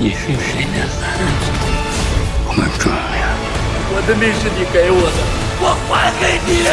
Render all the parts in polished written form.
你是谁的儿子？我们重要。我的命是你给我的，我还给你。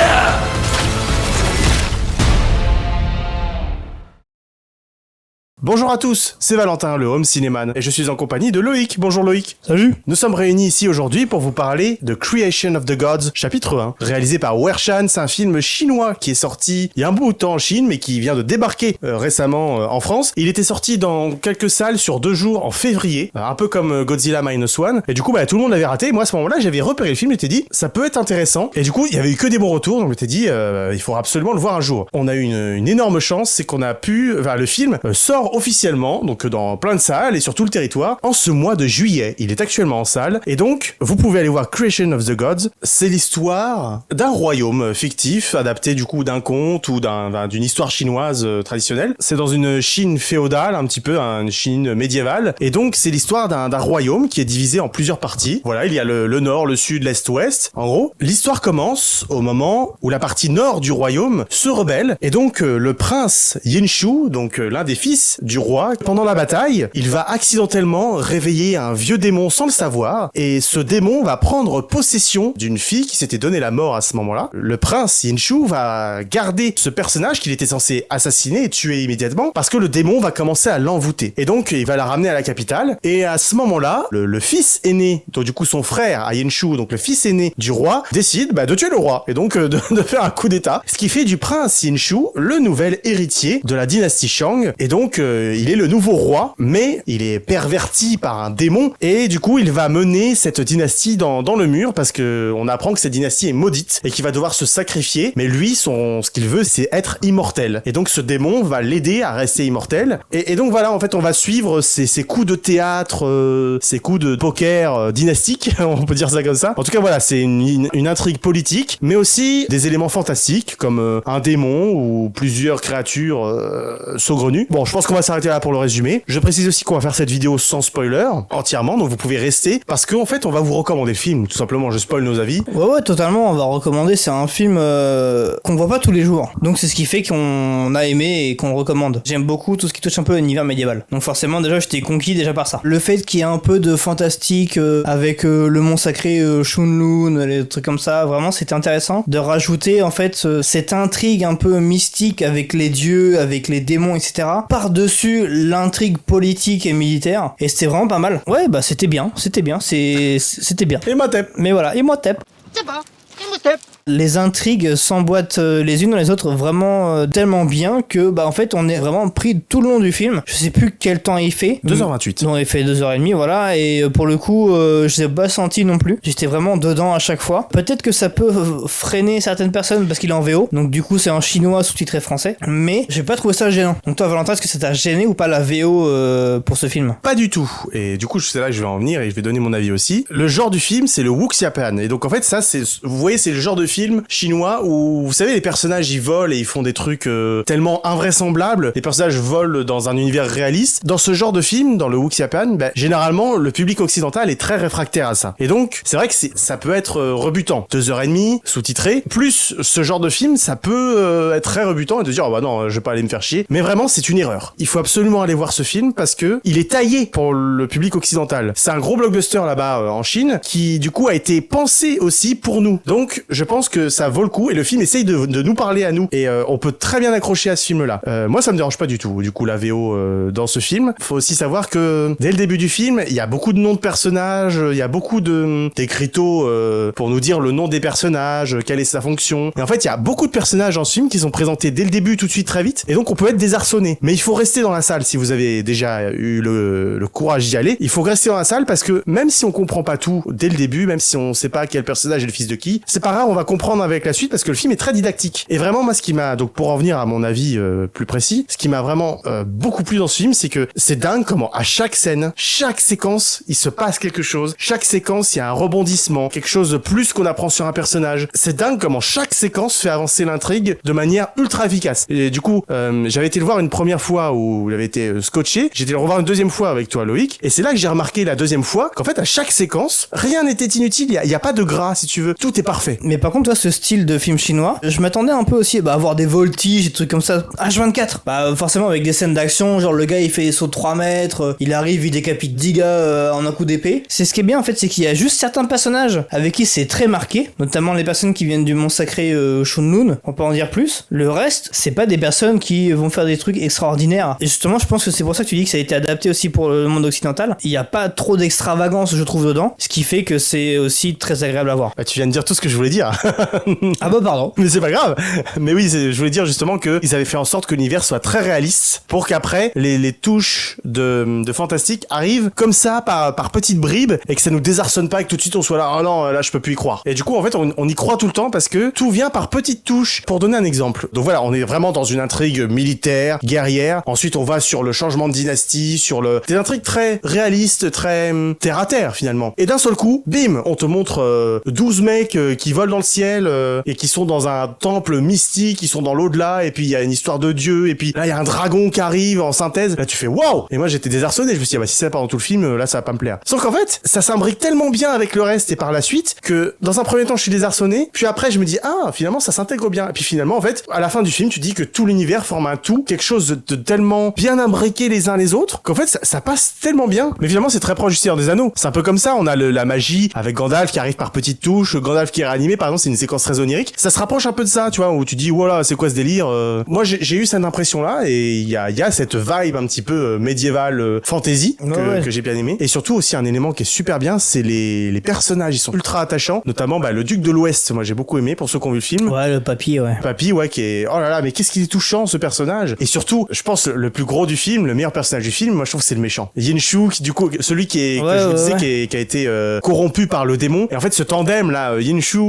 Bonjour à tous, c'est Valentin, le Home Cinéman, et je suis en compagnie de Loïc. Bonjour Loïc. Salut. Nous sommes réunis ici aujourd'hui pour vous parler de Creation of the Gods, chapitre 1, réalisé par Wershan. C'est un film chinois qui est sorti il y a un bout de temps en Chine, mais qui vient de débarquer récemment en France. Il était sorti dans quelques salles sur 2 jours en février, un peu comme Godzilla Minus One, et du coup tout le monde l'avait raté. Moi à ce moment-là j'avais repéré le film, je m'étais dit ça peut être intéressant, et du coup il y avait eu que des bons retours, donc je m'étais dit il faudra absolument le voir un jour. On a eu une énorme chance, c'est qu'on a pu, le film sort officiellement, donc dans plein de salles et sur tout le territoire, en ce mois de juillet. Il est actuellement en salle, et donc vous pouvez aller voir Creation of the Gods. C'est l'histoire d'un royaume fictif, adapté du coup d'un conte ou d'une histoire chinoise traditionnelle. C'est dans une Chine féodale, un petit peu, une Chine médiévale, et donc c'est l'histoire d'un royaume qui est divisé en plusieurs parties. Voilà, il y a le nord, le sud, l'est, ouest. En gros, l'histoire commence au moment où la partie nord du royaume se rebelle, et donc le prince Yinshu, donc l'un des fils du roi, pendant la bataille, il va accidentellement réveiller un vieux démon sans le savoir, et ce démon va prendre possession d'une fille qui s'était donné la mort à ce moment-là. Le prince Yinshu va garder ce personnage qu'il était censé assassiner et tuer immédiatement, parce que le démon va commencer à l'envoûter. Et donc, il va la ramener à la capitale, et à ce moment-là, le fils aîné, donc du coup son frère à Yinshu, donc le fils aîné du roi, décide de tuer le roi, et donc de faire un coup d'état, ce qui fait du prince Yinshu le nouvel héritier de la dynastie Shang, et donc il est le nouveau roi, mais il est perverti par un démon, et du coup il va mener cette dynastie dans le mur, parce que on apprend que cette dynastie est maudite et qu'il va devoir se sacrifier, mais lui ce qu'il veut c'est être immortel, et donc ce démon va l'aider à rester immortel, et donc voilà, en fait on va suivre ses coups de théâtre, ses coups de poker dynastique, on peut dire ça comme ça. En tout cas voilà, c'est une intrigue politique, mais aussi des éléments fantastiques comme un démon ou plusieurs créatures saugrenues. Bon, je pense qu'on va s'arrêter là pour le résumé. Je précise aussi qu'on va faire cette vidéo sans spoiler, entièrement, donc vous pouvez rester, parce qu'en fait on va vous recommander le film, tout simplement. Je spoil nos avis. Ouais, totalement, on va recommander. C'est un film qu'on voit pas tous les jours, donc c'est ce qui fait qu'on a aimé et qu'on le recommande. J'aime beaucoup tout ce qui touche un peu à l'univers médiéval, donc forcément déjà j'étais conquis déjà par ça. Le fait qu'il y ait un peu de fantastique avec le mont sacré Shunlun, les trucs comme ça, vraiment c'était intéressant de rajouter en fait cette intrigue un peu mystique avec les dieux, avec les démons, etc. par-dessus l'intrigue politique et militaire, et c'était vraiment pas mal. Ouais, c'était bien, c'était bien. Et Motep. Mais voilà, et Motep. C'est bon, et Motep. Les intrigues s'emboîtent les unes dans les autres vraiment tellement bien que en fait on est vraiment pris tout le long du film. Je sais plus quel temps il fait. 2h28. Non, il fait 2h30, voilà, et pour le coup je l'ai pas senti non plus. J'étais vraiment dedans à chaque fois. Peut-être que ça peut freiner certaines personnes parce qu'il est en VO, donc du coup c'est en chinois sous-titré français, mais j'ai pas trouvé ça gênant. Donc toi Valentin, est-ce que ça t'a gêné ou pas la VO pour ce film? Pas du tout. Et du coup c'est là que je vais en venir et je vais donner mon avis aussi. Le genre du film c'est le wuxiapan, et donc en fait ça c'est, vous voyez, c'est le genre de film chinois où, vous savez, les personnages ils volent et ils font des trucs tellement invraisemblables, les personnages volent dans un univers réaliste. Dans ce genre de film, dans le wuxiapan, généralement le public occidental est très réfractaire à ça, et donc c'est vrai que ça peut être rebutant. 2h30 sous-titré, plus ce genre de film, ça peut être très rebutant et te dire oh bah non, je vais pas aller me faire chier. Mais vraiment c'est une erreur. Il faut absolument aller voir ce film parce que il est taillé pour le public occidental. C'est un gros blockbuster là-bas en Chine qui du coup a été pensé aussi pour nous. Donc je pense que ça vaut le coup, et le film essaye de nous parler à nous, et on peut très bien accrocher à ce film-là. Moi ça me dérange pas du tout, du coup, la VO dans ce film. Faut aussi savoir que dès le début du film, il y a beaucoup de noms de personnages, il y a beaucoup d'écriteaux pour nous dire le nom des personnages, quelle est sa fonction. Et en fait, il y a beaucoup de personnages dans ce film qui sont présentés dès le début, tout de suite, très vite, et donc on peut être désarçonné. Mais il faut rester dans la salle si vous avez déjà eu le courage d'y aller. Il faut rester dans la salle parce que même si on comprend pas tout dès le début, même si on sait pas quel personnage est le fils de qui, c'est pas grave, on va comprendre avec la suite parce que le film est très didactique. Et vraiment, moi, ce qui m'a, donc pour en venir à mon avis plus précis, ce qui m'a vraiment beaucoup plu dans ce film, c'est que c'est dingue comment à chaque scène, chaque séquence, il se passe quelque chose. Chaque séquence, il y a un rebondissement, quelque chose de plus qu'on apprend sur un personnage. C'est dingue comment chaque séquence fait avancer l'intrigue de manière ultra efficace. Et du coup, j'avais été le voir une première fois où il avait été scotché. J'ai été le revoir une deuxième fois avec toi, Loïc. Et c'est là que j'ai remarqué la deuxième fois qu'en fait, à chaque séquence, rien n'était inutile. Il y a pas de gras, si tu veux. Tout est parfait. Mais par contre, contre, toi, ce style de film chinois, je m'attendais un peu aussi à avoir des voltiges, des trucs comme ça. H24. Forcément avec des scènes d'action, genre le gars il fait des sauts de 3 mètres, il arrive, il décapite 10 gars en un coup d'épée. C'est ce qui est bien en fait, c'est qu'il y a juste certains personnages avec qui c'est très marqué, notamment les personnes qui viennent du Mont Sacré Shunlun, on peut en dire plus. Le reste, c'est pas des personnes qui vont faire des trucs extraordinaires. Et justement, je pense que c'est pour ça que tu dis que ça a été adapté aussi pour le monde occidental. Il y a pas trop d'extravagance, je trouve, dedans, ce qui fait que c'est aussi très agréable à voir. Tu viens de dire tout ce que je voulais dire. Ah bah pardon. Mais c'est pas grave. Mais oui, je voulais dire justement qu'ils avaient fait en sorte que l'univers soit très réaliste pour qu'après les touches de fantastique arrivent comme ça par petites bribes et que ça nous désarçonne pas et que tout de suite on soit là, oh non, là je peux plus y croire. Et du coup en fait on y croit tout le temps parce que tout vient par petites touches. Pour donner un exemple, donc voilà, on est vraiment dans une intrigue militaire, guerrière. Ensuite on va sur le changement de dynastie, sur des intrigues très réalistes, très terre à terre finalement. Et d'un seul coup, bim, on te montre 12 mecs qui volent dans le ciel et qui sont dans un temple mystique, qui sont dans l'au-delà, et puis il y a une histoire de dieu, et puis là il y a un dragon qui arrive en synthèse. Là tu fais waouh. Et moi j'étais désarçonné, je me suis dit si c'est pendant tout le film, là ça va pas me plaire. Sauf qu'en fait, ça s'imbrique tellement bien avec le reste et par la suite que dans un premier temps je suis désarçonné, puis après je me dis finalement ça s'intègre bien. Et puis finalement en fait, à la fin du film, tu dis que tout l'univers forme un tout, quelque chose de tellement bien imbriqué les uns les autres qu'en fait ça passe tellement bien. Mais finalement c'est très proche du Seigneur des Anneaux. C'est un peu comme ça, on a la magie avec Gandalf qui arrive par petites touches, Gandalf qui est réanimé par exemple, c'est une séquence très onirique. Ça se rapproche un peu de ça, tu vois, où tu dis voilà, c'est quoi ce délire. Moi j'ai eu cette impression là et il y a cette vibe un petit peu médiévale fantasy que j'ai bien aimé. Et surtout aussi un élément qui est super bien, c'est les personnages, ils sont ultra attachants, notamment le duc de l'Ouest, moi j'ai beaucoup aimé pour ceux qui ont vu le film. Ouais, le papy, ouais. Papy, ouais, qui est oh là là, mais qu'est-ce qu'il est touchant ce personnage. Et surtout, je pense le plus gros du film, le meilleur personnage du film, moi je trouve que c'est le méchant. Yin Shu, qui du coup celui qui est que je vous disais qui a été corrompu par le démon. Et en fait ce tandem là, Yin Shu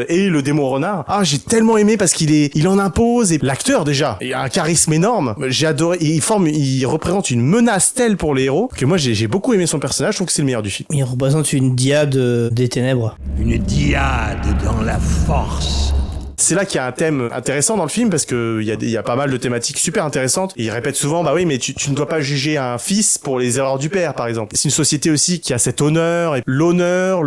et le démon renard, j'ai tellement aimé parce qu'il en impose, et l'acteur déjà, il a un charisme énorme. J'ai adoré, il représente une menace telle pour les héros que moi j'ai beaucoup aimé son personnage, je trouve que c'est le meilleur du film. Il représente une diade des ténèbres. Une diade dans la force. C'est là qu'il y a un thème intéressant dans le film parce que il y a pas mal de thématiques super intéressantes. Et il répète souvent, bah oui, mais tu ne dois pas juger un fils pour les erreurs du père, par exemple. C'est une société aussi qui a cet honneur, et l'honneur,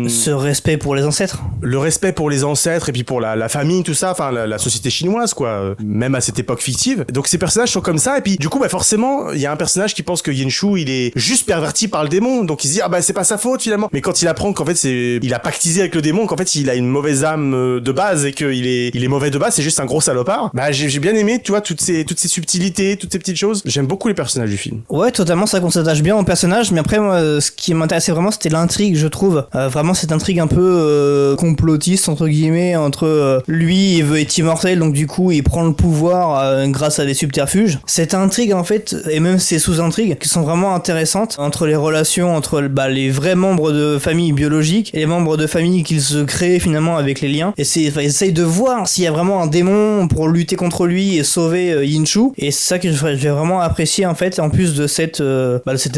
ce respect pour les ancêtres. Le respect pour les ancêtres et puis pour la famille, tout ça, enfin la société chinoise, quoi, même à cette époque fictive. Donc ces personnages sont comme ça, et puis du coup, forcément, il y a un personnage qui pense que Yin Shu, il est juste perverti par le démon, donc il se dit, c'est pas sa faute finalement. Mais quand il apprend qu'en fait il a pactisé avec le démon, qu'en fait il a une mauvaise âme de base et que il est mauvais de base, c'est juste un gros salopard. J'ai bien aimé, tu vois, toutes ces subtilités, toutes ces petites choses. J'aime beaucoup les personnages du film. Ouais, totalement, ça qu'on s'attache bien aux personnages, mais après moi, ce qui m'intéressait vraiment, c'était l'intrigue, je trouve. Vraiment cette intrigue un peu complotiste entre guillemets, entre lui, il veut être immortel, donc du coup, il prend le pouvoir grâce à des subterfuges. Cette intrigue en fait, et même ces sous-intrigues, qui sont vraiment intéressantes entre les relations entre les vrais membres de famille biologiques et les membres de famille qu'ils se créent finalement avec les liens. Et ils essayent de voir s'il y a vraiment un démon pour lutter contre lui et sauver Yin Shu. Et c'est ça que j'ai vraiment apprécié en fait, en plus de cette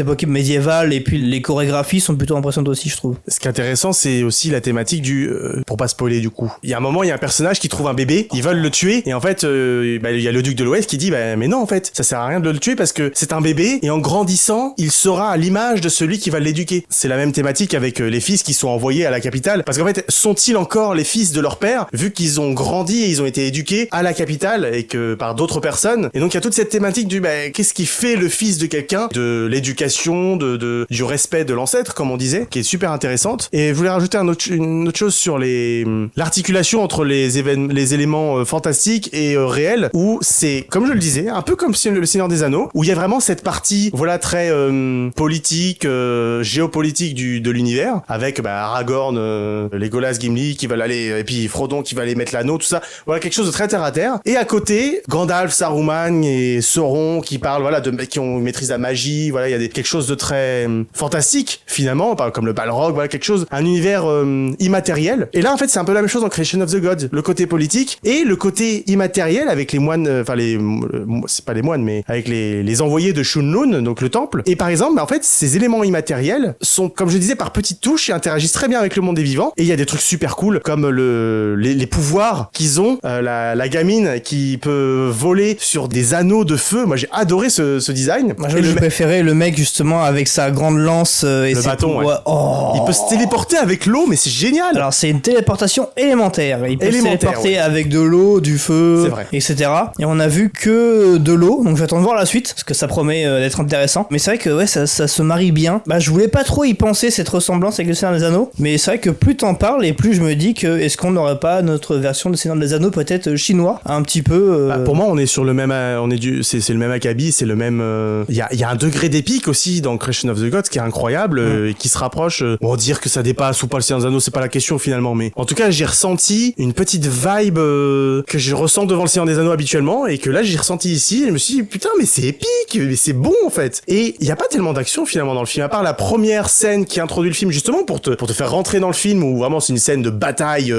époque médiévale, et puis les chorégraphies sont plutôt impressionnantes aussi, je trouve. Ce qui est intéressant, c'est aussi la thématique pour pas spoiler du coup. Il y a un moment, il y a un personnage qui trouve un bébé, ils veulent le tuer, et en fait, il y a le duc de l'Ouest qui dit, mais non en fait, ça sert à rien de le tuer parce que c'est un bébé, et en grandissant, il sera à l'image de celui qui va l'éduquer. C'est la même thématique avec les fils qui sont envoyés à la capitale, parce qu'en fait, sont-ils encore les fils de leur père, vu qu'ils ont grandi et ils ont été éduqués à la capitale et que par d'autres personnes. Et donc il y a toute cette thématique du qu'est-ce qui fait le fils de quelqu'un, de l'éducation, du respect de l'ancêtre, comme on disait, qui est super intéressante. Et je voulais rajouter une autre chose sur l'articulation entre les éléments fantastiques et réels, où c'est, comme je le disais, un peu comme le Seigneur des Anneaux, où il y a vraiment cette partie, très politique, géopolitique de l'univers, avec Aragorn, Legolas, Gimli qui veulent aller, et puis Frodon qui va aller mettre l'anneau, tout ça. Voilà, quelque chose de très terre à terre. Et à côté, Gandalf, Saruman et Sauron qui parlent, qui maîtrisent la magie. Voilà, il y a quelque chose de très fantastique, finalement, comme le Balrog, quelque chose, un univers immatériel. Et là, en fait, c'est un peu la même chose dans Creation of the Gods. Le côté politique et le côté immatériel avec les moines, c'est pas les moines, mais avec les envoyés de Shunlun, donc le temple. Et par exemple, en fait, ces éléments immatériels sont, comme je disais, par petites touches et interagissent très bien avec le monde des vivants. Et il y a des trucs super cool, comme les pouvoirs pouvoirs qu'ils ont. La gamine qui peut voler sur des anneaux de feu. Moi, j'ai adoré ce design. Moi, j'ai préféré le mec justement avec sa grande lance et le ses bâton. Ouais. Oh. Il peut se téléporter avec l'eau, mais c'est génial. Alors, c'est une téléportation élémentaire. Il peut se téléporter avec de l'eau, du feu, etc. Et on a vu que de l'eau, donc j'attends de voir la suite parce que ça promet d'être intéressant. Mais c'est vrai que ouais, ça se marie bien. Bah, je voulais pas trop y penser cette ressemblance avec le Seigneur des Anneaux, mais c'est vrai que plus t'en parles et plus je me dis que est-ce qu'on n'aurait pas notre version de Seigneur des Anneaux peut-être chinois, un petit peu. Bah, pour moi, on est sur le même, c'est le même acabit, c'est le même. Il y a un degré d'épique aussi dans Creation of the Gods qui est incroyable et qui se rapproche. Bon, dire que ça dépasse ou pas le Seigneur des Anneaux, c'est pas la question finalement, mais en tout cas, j'ai ressenti une petite vibe que je ressens devant le Seigneur des Anneaux habituellement et que là j'ai ressenti ici. Et je me suis dit putain, mais c'est épique, mais c'est bon en fait. Et il y a pas tellement d'action finalement dans le film, à part la première scène qui introduit le film justement pour te faire rentrer dans le film où vraiment c'est une scène de bataille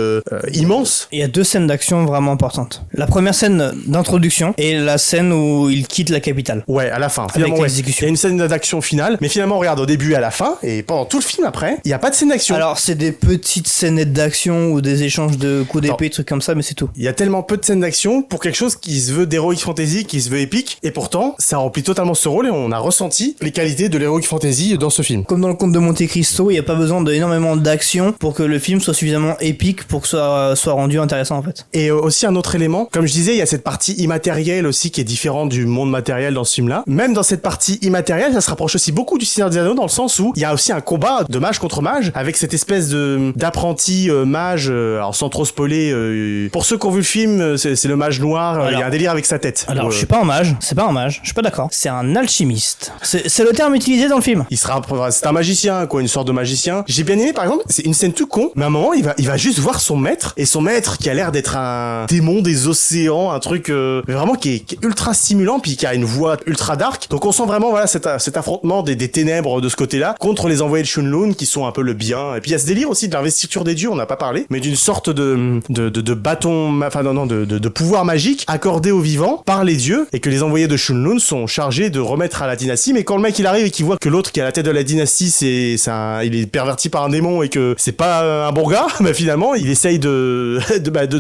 immense. Il y a deux scènes d'action vraiment importantes. La première scène d'introduction et la scène où il quitte la capitale. Ouais, à la fin. Avec ouais. l'exécution. Il y a une scène d'action finale, mais finalement regarde au début et à la fin et pendant tout le film après, il y a pas de scène d'action. Alors c'est des petites scénettes d'action ou des échanges de coups d'épée, trucs comme ça, mais c'est tout. Il y a tellement peu de scènes d'action pour quelque chose qui se veut d'heroic fantasy, qui se veut épique, et pourtant ça remplit totalement ce rôle et on a ressenti les qualités de l'heroic fantasy dans ce film. Comme dans le conte de Monte Cristo, il n'y a pas besoin d'énormément d'action pour que le film soit suffisamment épique pour que soit rendu intéressant en fait. Et aussi un autre élément, comme je disais, il y a cette partie immatérielle aussi qui est différente du monde matériel dans ce film-là. Même dans cette partie immatérielle, ça se rapproche aussi beaucoup du Seigneur des Anneaux dans le sens où il y a aussi un combat de mage contre mage avec cette espèce d'apprenti mage, alors sans trop spoiler, pour ceux qui ont vu le film, c'est le mage noir, il y a un délire avec sa tête. Alors je suis pas un mage, c'est pas un mage, je suis pas d'accord. C'est un alchimiste. C'est le terme utilisé dans le film. C'est un magicien, quoi, une sorte de magicien. J'ai bien aimé, par exemple, c'est une scène tout con, mais à un moment, il va juste voir son maître, et son maître qui a l'air d'être un démon des océans, un truc vraiment qui est ultra stimulant, puis qui a une voix ultra dark. Donc on sent vraiment voilà cet affrontement des ténèbres de ce côté-là contre les envoyés de Shunlun qui sont un peu le bien. Et puis il y a ce délire aussi de l'investiture des dieux, on n'a pas parlé, mais d'une sorte de bâton, enfin non, de pouvoir magique accordé aux vivants par les dieux, et que les envoyés de Shunlun sont chargés de remettre à la dynastie. Mais quand le mec il arrive et qu'il voit que l'autre qui est à la tête de la dynastie il est perverti par un démon et que c'est pas un bon gars, bah finalement il essaye de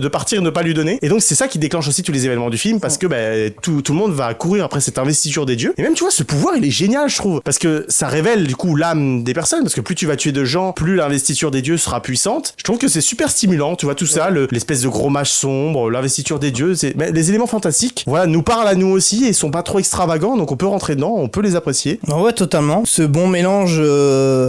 partir, ne pas lui donner. Et donc c'est ça qui déclenche aussi tous les événements du film, parce que tout le monde va courir après cette investiture des dieux. Et même tu vois, ce pouvoir il est génial, je trouve, parce que ça révèle du coup l'âme des personnes, parce que plus tu vas tuer de gens, plus l'investiture des dieux sera puissante. Je trouve que c'est super stimulant, tu vois, tout ça, l'espèce de gros mage sombre, l'investiture des dieux, les éléments fantastiques, voilà, nous parlent à nous aussi et sont pas trop extravagants, donc on peut rentrer dedans, on peut les apprécier. Ouais, totalement. Ce bon mélange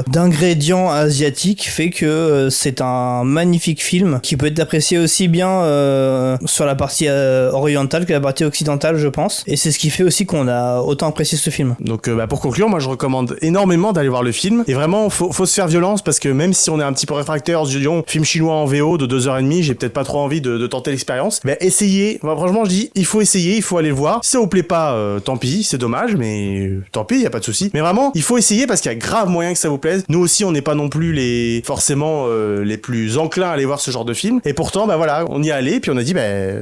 d'ingrédients asiatiques fait que c'est un magnifique film qui peut être apprécié aussi bien sur la partie orientale que la partie occidentale, je pense. Et c'est ce qui fait aussi qu'on a autant apprécié ce film. Donc pour conclure, moi je recommande énormément d'aller voir le film. Et vraiment, faut se faire violence, parce que même si on est un petit peu réfractaire, en se disant film chinois en VO de 2h30, j'ai peut-être pas trop envie de tenter l'expérience. Mais essayez. Enfin, franchement, je dis, il faut essayer, il faut aller le voir. Si ça vous plaît pas, tant pis, c'est dommage, mais tant pis, y a pas de souci. Mais vraiment, il faut essayer parce qu'il y a grave moyen que ça vous plaise. Nous aussi, on n'est pas non plus forcément les plus enclins à aller voir ce genre de film. Et pourtant, voilà, on y est allé, puis on a dit,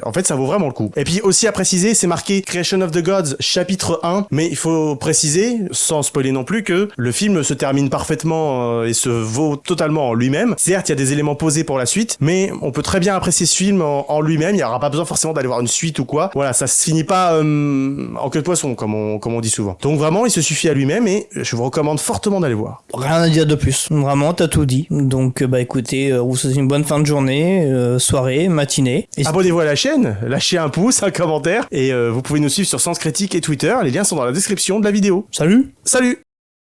en fait, ça vaut vraiment le coup. Et puis aussi à préciser, c'est marqué Creation of the Gods, chapitre 1, mais il faut préciser, sans spoiler non plus, que le film se termine parfaitement et se vaut totalement en lui-même. Certes, il y a des éléments posés pour la suite, mais on peut très bien apprécier ce film en lui-même. Il n'y aura pas besoin forcément d'aller voir une suite ou quoi. Voilà, ça se finit pas en queue de poisson, comme on dit souvent. Donc vraiment, il se suffit à lui-même et je vous recommande fortement d'aller voir. Rien à dire de plus. Vraiment, t'as tout dit. Donc, écoutez, vous souhaitez une bonne fin de journée, soirée, matinée. Abonnez-vous à la chaîne, lâchez un pouce, un commentaire, et vous pouvez nous suivre sur Sens Critique et Twitter. Les liens sont dans la description de la vidéo. Salut! Salut!